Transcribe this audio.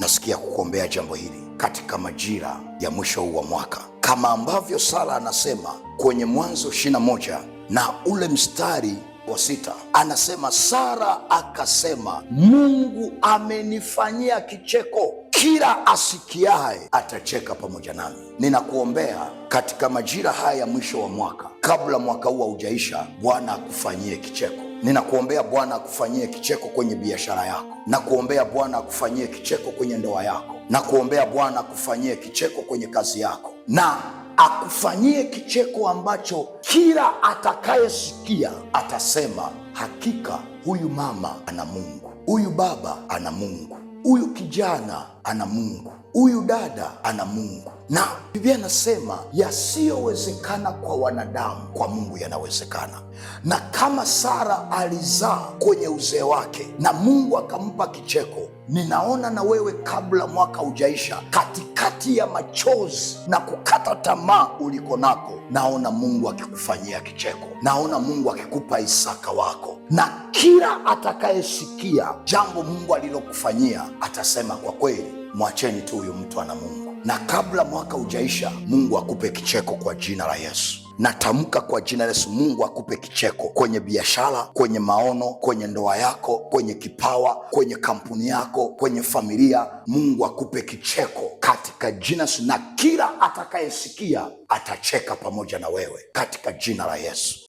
nasikia kukuombea jambo hili katika majira ya mwisho huu wa mwaka, kama ambavyo Sara anasema kwenye Mwanzo 21 na ule mstari wa 6, anasema Sara akasema, Mungu amenifanyia kicheko, kila asikiaye atacheka pamoja nami. Ninakuombea katika majira haya ya mwisho wa mwaka, kabla mwaka huu haujaisha, Bwana akufanyie kicheko. Ninakuombea Bwana akufanyie kicheko kwenye biashara yako, na kuombea Bwana akufanyie kicheko kwenye ndoa yako, na kuombea Bwana akufanyie kicheko kwenye kazi yako, na akufanyie kicheko ambacho kila atakayesikia atasema, hakika huyu mama ana Mungu, huyu baba ana Mungu, huyu kijana ana Mungu, huyu dada ana Mungu. Na Biblia inasema yasiyowezekana kwa wanadamu, kwa Mungu yanawezekana. Na kama Sara alizaa kwenye uzee wake na Mungu akampa kicheko, ninaona na wewe kabla mwaka hujaisha, katikati ya machozi na kukata tamaa uliko nako, naona Mungu akikufanyia kicheko, naona Mungu akikupa Isaka wako, na kila atakayesikia jambo Mungu alilokufanyia atasema, kwa kweli mwacheni tu huyu mtu ana Mungu. Na kabla mwaka hujaisha, Mungu akupe kicheko kwa jina la Yesu. Natamka kwa jina la Yesu, Mungu akupe kicheko kwenye biashara, kwenye maono, kwenye ndoa yako, kwenye kipawa, kwenye kampuni yako, kwenye familia. Mungu akupe kicheko katika jina la Yesu, na kila atakayesikia atacheka pamoja na wewe katika jina la Yesu.